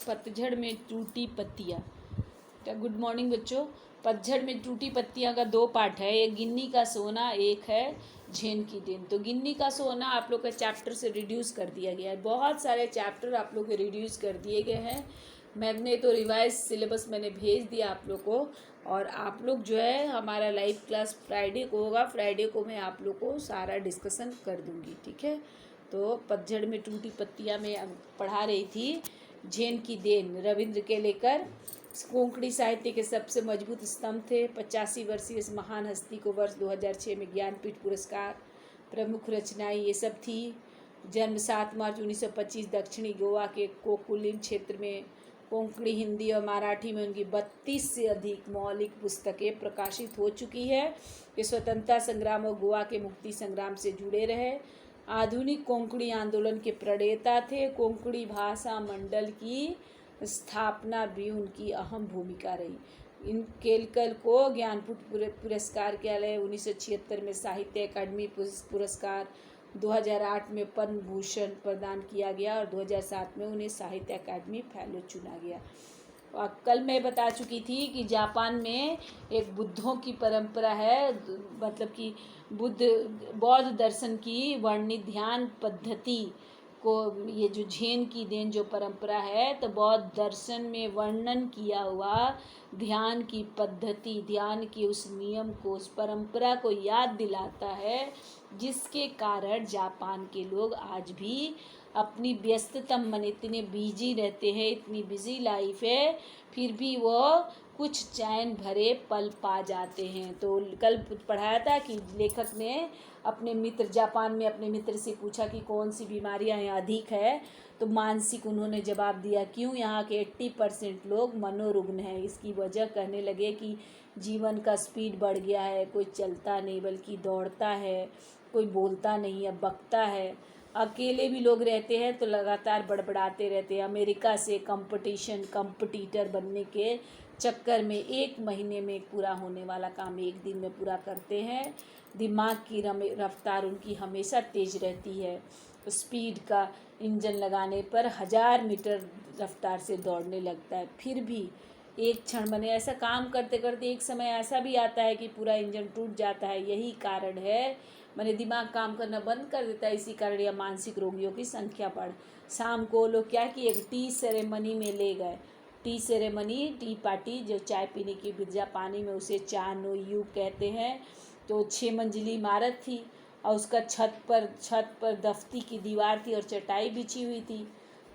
पतझड़ में टूटी पत्तियाँ। गुड मॉर्निंग बच्चों। पतझड़ में टूटी पत्तियाँ का दो पार्ट है, एक गिन्नी का सोना, एक है झेन की देन। तो गिन्नी का सोना आप लोग का चैप्टर से रिड्यूस कर दिया गया है, बहुत सारे चैप्टर आप लोग के रिड्यूस कर दिए गए हैं। मैंने तो रिवाइज सिलेबस मैंने भेज दिया आप लोग को, और आप लोग जो है हमारा लाइव क्लास फ्राइडे को होगा, फ्राइडे को मैं आप लोग को सारा डिस्कशन कर दूँगी, ठीक है। तो पतझड़ में टूटी पत्तियाँ में पढ़ा रही थी झेन की देन रविंद्र के लेकर। कोंकणी साहित्य के सबसे मजबूत स्तंभ थे। 85 वर्षीय इस महान हस्ती को वर्ष 2006 में ज्ञानपीठ पुरस्कार। प्रमुख रचनाएं ये सब थी। जन्म 7 मार्च 1925 दक्षिणी गोवा के कोकुलिम क्षेत्र में। कोंकणी, हिंदी और मराठी में उनकी 32 से अधिक मौलिक पुस्तकें प्रकाशित हो चुकी है। ये स्वतंत्रता संग्राम और गोवा के मुक्ति संग्राम से जुड़े रहे। आधुनिक कोंकणी आंदोलन के प्रणेता थे। कोंकणी भाषा मंडल की स्थापना भी उनकी अहम भूमिका रही। इन केलकर को ज्ञानपीठ पुरस्कार के अलावा 1976 में साहित्य अकादमी पुरस्कार, 2008 में पद्म भूषण प्रदान किया गया और 2007 में उन्हें साहित्य अकादमी फेलो चुना गया। और कल मैं बता चुकी थी कि जापान में एक बुद्धों की परंपरा है, मतलब कि बौद्ध दर्शन की वर्णित ध्यान पद्धति को, ये जो झेन की देन जो परंपरा है, तो बौद्ध दर्शन में वर्णन किया हुआ ध्यान की पद्धति, ध्यान की उस नियम को, उस परंपरा को याद दिलाता है, जिसके कारण जापान के लोग आज भी अपनी व्यस्ततम मन इतने बिजी रहते हैं, इतनी बिजी लाइफ है, फिर भी वो कुछ चैन भरे पल पा जाते हैं। तो कल पढ़ाया था कि लेखक ने अपने मित्र, जापान में अपने मित्र से पूछा कि कौन सी बीमारियां यहाँ अधिक है, तो मानसिक उन्होंने जवाब दिया। क्यों? यहाँ के 80% लोग मनोरुग्ण हैं। इसकी वजह कहने लगे कि जीवन का स्पीड बढ़ गया है, कोई चलता नहीं बल्कि दौड़ता है, कोई बोलता नहीं है, बकता है। अकेले भी लोग रहते हैं तो लगातार बड़बड़ाते रहते हैं। अमेरिका से कंपटीटर बनने के चक्कर में 1 महीने में पूरा होने वाला काम 1 दिन में पूरा करते हैं। दिमाग की रफ्तार उनकी हमेशा तेज रहती है। स्पीड का इंजन लगाने पर 1000 मीटर रफ्तार से दौड़ने लगता है। फिर भी एक क्षण मैंने ऐसा काम करते करते एक समय ऐसा भी आता है कि पूरा इंजन टूट जाता है। यही कारण है, मैंने दिमाग काम करना बंद कर देता है। इसी कारण यह मानसिक रोगियों की संख्या बढ़। शाम को लोग क्या किए, एक टी सेरेमनी में ले गए। टी सेरेमनी, टी पार्टी, जो चाय पीने की विद्या पानी में, उसे चा नो यू कहते हैं। तो 6 मंजिली इमारत थी और उसका छत पर दफ्ती की दीवार थी और चटाई बिछी हुई थी।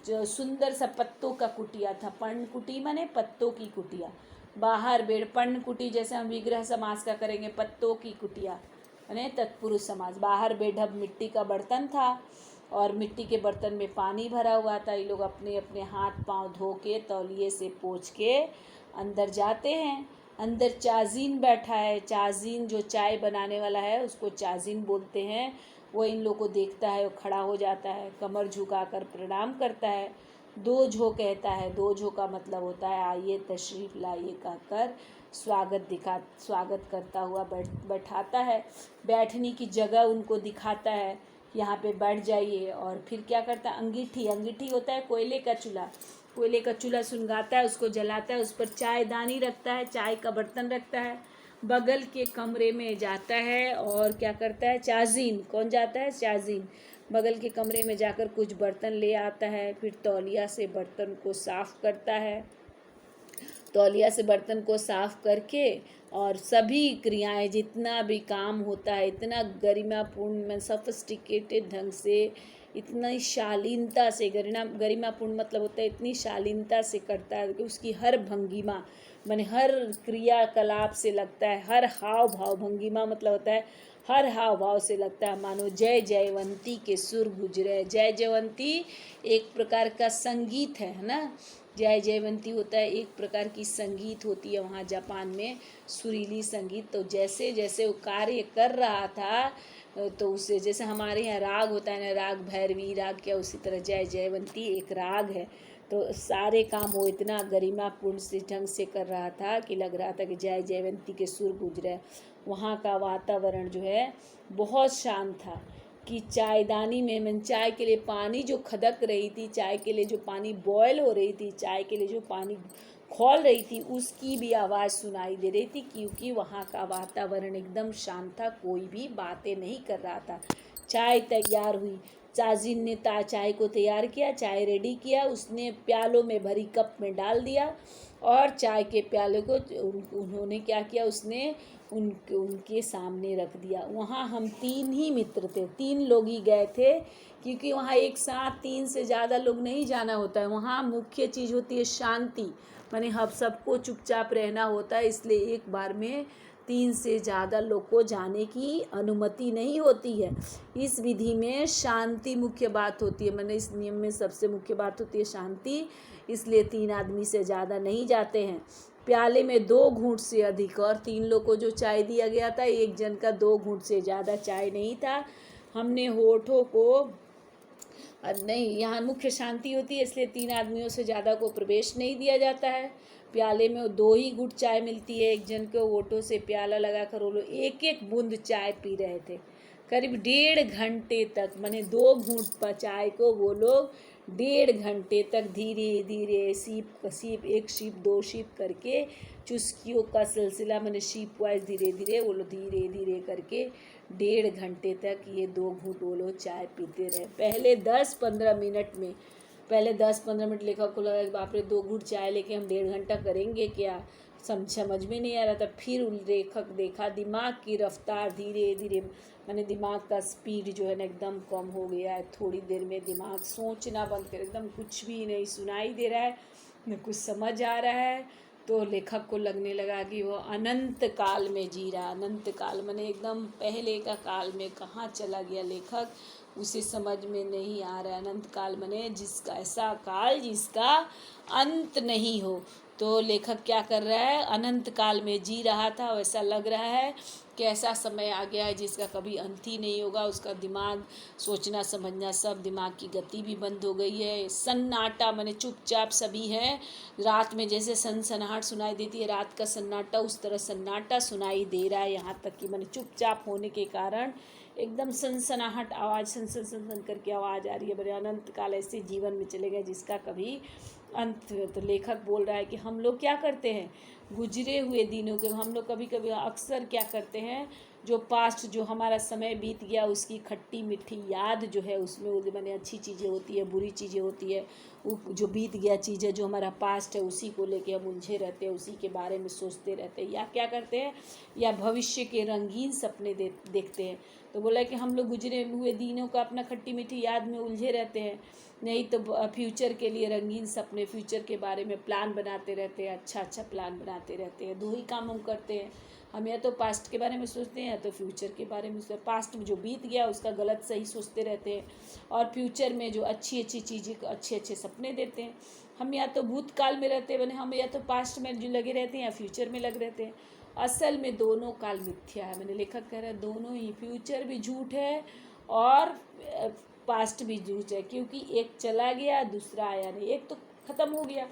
जो सुंदर सा पत्तों का कुटिया था। पर्णकुटी माने पत्तों की कुटिया। बाहर बेड, पर्णकुटी जैसे हम विग्रह समास का करेंगे, पत्तों की कुटिया माने तत्पुरुष समास। बाहर बेढब मिट्टी का बर्तन था और मिट्टी के बर्तन में पानी भरा हुआ था। ये लोग अपने अपने हाथ पांव धो के तौलिए से पोंछ के अंदर जाते हैं। अंदर चाजीन बैठा है। चाजीन जो चाय बनाने वाला है उसको चाजीन बोलते हैं। वो इन लोग को देखता है, वो खड़ा हो जाता है, कमर झुकाकर प्रणाम करता है, दो झो कहता है। दो झो का मतलब होता है आइए तशरीफ लाइए कहकर स्वागत करता हुआ बैठाता है। बैठने की जगह उनको दिखाता है, यहाँ पे बैठ जाइए। और फिर क्या करता है, अंगीठी होता है कोयले का चूल्हा सुलगाता है, उसको जलाता है, उस पर चायदानी रखता है, चाय का बर्तन रखता है। बगल के कमरे में जाता है और क्या करता है, चाजीन, कौन जाता है, चाजीन बगल के कमरे में जाकर कुछ बर्तन ले आता है। फिर तौलिया से बर्तन को साफ़ करता है। तौलिया से बर्तन को साफ़ करके और सभी क्रियाएं, जितना भी काम होता है, इतना गरिमापूर्ण सफिस्टिकेटेड ढंग से, इतनी शालीनता से, गरिमापूर्ण मतलब होता है इतनी शालीनता से करता है कि उसकी हर भंगिमा माने हर क्रियाकलाप से लगता है, हर हाव भाव, भंगिमा मतलब होता है हर हाव भाव से लगता है मानो जय जयवंती के सुर गुजरे। जय जयवंती एक प्रकार का संगीत है ना। जय जयवंती होता है एक प्रकार की संगीत होती है वहाँ जापान में, सुरीली संगीत। तो जैसे जैसे वो कार्य कर रहा था, तो उससे जैसे हमारे यहाँ राग होता है ना, राग भैरवी राग, क्या उसी तरह जय जयवंती एक राग है। तो सारे काम वो इतना गरिमापूर्ण से ढंग से कर रहा था कि लग रहा था कि जय जयवंती के सुर गुजरे। वहाँ का वातावरण जो है बहुत शांत था। कि चायदानी में मैंने चाय के लिए पानी जो खदक रही थी, चाय के लिए जो पानी बॉयल हो रही थी, चाय के लिए जो पानी खौल रही थी, उसकी भी आवाज़ सुनाई दे रही थी, क्योंकि वहाँ का वातावरण एकदम शांत था, कोई भी बातें नहीं कर रहा था। चाय तैयार हुई, चाजिन ने चाय को तैयार किया, चाय रेडी किया, उसने प्यालों में भरी कप में डाल दिया और चाय के प्याले को उन्होंने क्या किया, उसने उनके सामने रख दिया। वहाँ हम 3 ही मित्र थे, 3 लोग ही गए थे, क्योंकि वहाँ एक साथ 3 से ज़्यादा लोग नहीं जाना होता है। वहाँ मुख्य चीज़ होती है शांति, माने हम सबको चुपचाप रहना होता है, इसलिए एक बार में 3 से ज़्यादा लोग को जाने की अनुमति नहीं होती है। इस विधि में शांति मुख्य बात होती है, माने इस नियम में सबसे मुख्य बात होती है शांति, इसलिए 3 आदमी से ज़्यादा नहीं जाते हैं। प्याले में 2 घूंट से अधिक, और 3 लोग को जो चाय दिया गया था, एक जन का 2 घूंट से ज़्यादा चाय नहीं था। हमने होठों को नहीं, यहाँ मुख्य शांति होती है, इसलिए 3 आदमियों से ज़्यादा को प्रवेश नहीं दिया जाता है। प्याले में 2 ही घूंट चाय मिलती है। एक जन के होठों से प्याला लगाकर वो लोग एक एक बूंद चाय पी रहे थे, करीब 1.5 घंटे तक। माने 2 घूंट चाय को वो लोग 1.5 घंटे तक धीरे धीरे सीप एक सीप 2 सीप करके चुस्कियों का सिलसिला, माने सीप वाइज धीरे धीरे वो लोग धीरे धीरे करके 1.5 घंटे तक ये 2 घूंट वो लोग चाय पीते रहे। पहले 10-15 मिनट लेखक को लगा बाप रे 2 घूंट चाय लेके हम 1.5 घंटा करेंगे क्या, समझ में नहीं आ रहा था। फिर लेखक देखा दिमाग की रफ्तार धीरे धीरे, मैंने दिमाग का स्पीड जो है ना एकदम कम हो गया है। थोड़ी देर में दिमाग सोचना बंद कर, एकदम कुछ भी नहीं सुनाई दे रहा है, न कुछ समझ आ रहा है। तो लेखक को लगने लगा कि वो अनंत काल में जी रहा। अनंत काल माने एकदम पहले का काल में कहाँ चला गया लेखक, उसे समझ में नहीं आ रहा है। अनंत काल माने जिसका ऐसा काल जिसका अंत नहीं हो। तो लेखक क्या कर रहा है, अनंत काल में जी रहा था, वैसा लग रहा है कि ऐसा समय आ गया है जिसका कभी अंत ही नहीं होगा। उसका दिमाग सोचना समझना सब, दिमाग की गति भी बंद हो गई है। सन्नाटा माने चुपचाप सभी हैं। रात में जैसे सनसनाहट सुनाई देती है, रात का सन्नाटा, उस तरह सन्नाटा सुनाई दे रहा है। यहाँ तक कि माने चुपचाप होने के कारण एकदम सनसनाहट आवाज़, सन सन सन सन करके आवाज़ आ रही है। बड़े अनंत काल ऐसे जीवन में चले गए जिसका कभी अंत। तो लेखक बोल रहा है कि हम लोग क्या करते हैं, गुजरे हुए दिनों के हम लोग कभी कभी अक्सर क्या करते हैं, जो पास्ट जो हमारा समय बीत गया उसकी खट्टी मीठी याद जो है, उसमें वो मैंने अच्छी चीज़ें होती है, बुरी चीज़ें होती है, जो बीत गया चीज़ है, जो हमारा पास्ट है, उसी को लेके हम उलझे रहते हैं, उसी के बारे में सोचते रहते हैं, या क्या करते हैं, या भविष्य के रंगीन सपने देखते हैं। तो बोला कि हम लोग गुजरे हुए दिनों का अपना खट्टी मीठी याद में उलझे रहते हैं, नहीं तो फ्यूचर के लिए रंगीन सपने, फ्यूचर के बारे में प्लान बनाते रहते हैं, अच्छा अच्छा प्लान बनाते रहते हैं। 2 ही काम हम करते हैं, हम या तो पास्ट के बारे में सोचते हैं या तो फ्यूचर के बारे में सोचते हैं। पास्ट में जो बीत गया उसका गलत सही सोचते रहते हैं, और फ्यूचर में जो अच्छी अच्छी चीज़ें, अच्छे अच्छे सपने देते हैं। हम या तो भूतकाल में रहते हैं, हम या तो पास्ट में जो लगे रहते हैं या फ्यूचर में लगे रहते हैं। असल में दोनों काल मिथ्या है। मैंने लेखक कह रहा है दोनों ही, फ्यूचर भी झूठ है और पास्ट भी झूठ है, क्योंकि एक चला गया दूसरा आया नहीं। एक तो ख़त्म हो गया,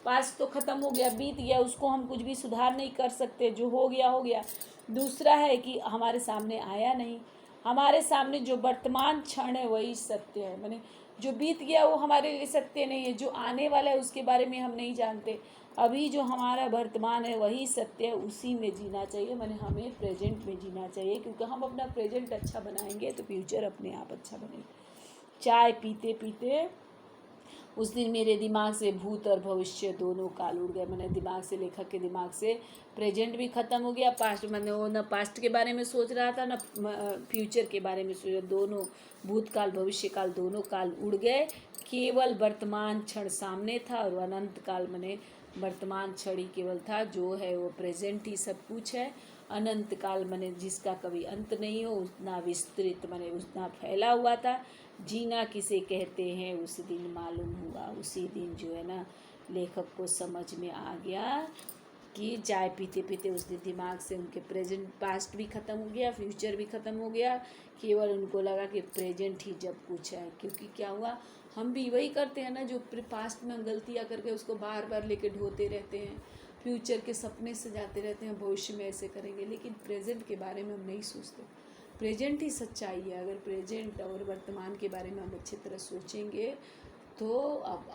पास्ट तो ख़त्म हो गया, बीत गया, उसको हम कुछ भी सुधार नहीं कर सकते, जो हो गया हो गया। दूसरा है कि हमारे सामने आया नहीं, हमारे सामने जो वर्तमान क्षण है वही सत्य है। माने जो बीत गया वो हमारे लिए सत्य नहीं है, जो आने वाला है उसके बारे में हम नहीं जानते। अभी जो हमारा वर्तमान है वही सत्य है, उसी में जीना चाहिए। माने हमें प्रेजेंट में जीना चाहिए, क्योंकि हम अपना प्रेजेंट अच्छा बनाएंगे तो फ्यूचर अपने आप अच्छा बनेगा। चाय पीते पीते उस दिन मेरे दिमाग से भूत और भविष्य दोनों काल उड़ गए। मैंने दिमाग से, लेखक के दिमाग से प्रेजेंट भी ख़त्म हो गया, पास्ट, मैंने वो न पास्ट के बारे में सोच रहा था न फ्यूचर के बारे में सोच रहा, दोनों भूतकाल भविष्य काल दोनों काल उड़ गए। केवल वर्तमान क्षण सामने था, और अनंत काल मैंने वर्तमान क्षण ही केवल था, जो है वो प्रेजेंट ही सब कुछ है। अनंत काल मैंने जिसका कभी अंत नहीं हो, उतना विस्तृत मैंने उतना फैला हुआ था। जीना किसे कहते हैं उस दिन मालूम हुआ। उसी दिन जो है ना लेखक को समझ में आ गया कि चाय पीते पीते उस दिन दिमाग से उनके प्रेजेंट पास्ट भी ख़त्म हो गया, फ्यूचर भी ख़त्म हो गया। केवल उनको लगा कि प्रेजेंट ही जब कुछ है। क्योंकि क्या हुआ, हम भी वही करते हैं ना, जो पास्ट में हम गलतियाँ करके उसको बार बार लेके ढोते रहते हैं, फ्यूचर के सपने सजाते रहते हैं, भविष्य में ऐसे करेंगे, लेकिन प्रेजेंट के बारे में हम नहीं सोचते। प्रेजेंट ही सच्चाई है। अगर प्रेजेंट और वर्तमान के बारे में हम अच्छी तरह सोचेंगे तो अब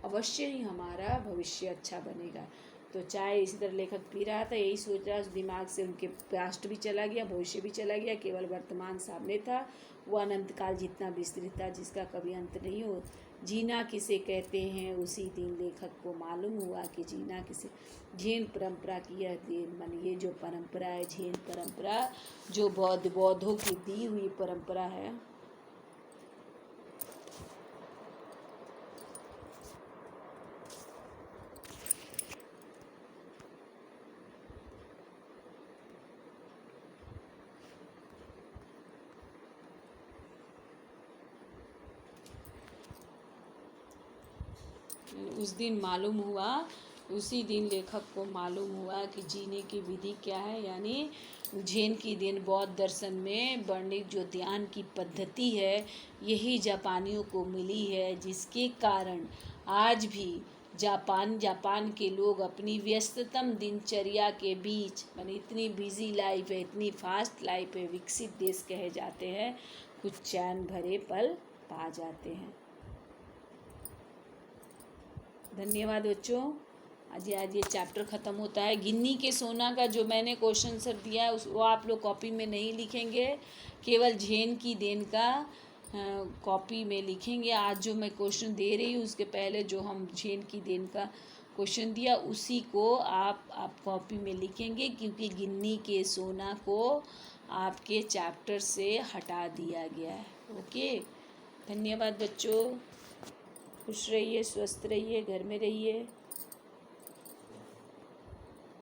अवश्य ही हमारा भविष्य अच्छा बनेगा। तो चाय इसी तरह लेखक पी रहा था, यही सोच रहा, उस दिमाग से उनके पास्ट भी चला गया, भविष्य भी चला गया, केवल वर्तमान सामने था। वो अनंत काल जितना विस्तृत था, जिसका कभी अंत नहीं हो। जीना किसे कहते हैं उसी दिन लेखक को मालूम हुआ कि जीना किसे। जैन परंपरा की यह देन मन, ये जो परंपरा है जैन परंपरा, जो बौद्धों की दी हुई परंपरा है, उस दिन मालूम हुआ, उसी दिन लेखक को मालूम हुआ कि जीने की विधि क्या है। यानी जैन की देन बौद्ध दर्शन में वर्णित जो ध्यान की पद्धति है, यही जापानियों को मिली है, जिसके कारण आज भी जापान के लोग अपनी व्यस्ततम दिनचर्या के बीच, माने इतनी बिजी लाइफ है, इतनी फास्ट लाइफ है, विकसित देश कहे जाते हैं, कुछ चैन भरे पल पा जाते हैं। धन्यवाद बच्चों। आज ये चैप्टर ख़त्म होता है। गिन्नी के सोना का जो मैंने क्वेश्चन सर दिया है वो आप लोग कॉपी में नहीं लिखेंगे, केवल जैन की देन का कॉपी में लिखेंगे। आज जो मैं क्वेश्चन दे रही हूँ उसके पहले जो हम जैन की देन का क्वेश्चन दिया उसी को आप कॉपी में लिखेंगे, क्योंकि गिन्नी के सोना को आपके चैप्टर से हटा दिया गया है। ओके, धन्यवाद बच्चों। खुश रहिए, स्वस्थ रहिए, घर में रहिए।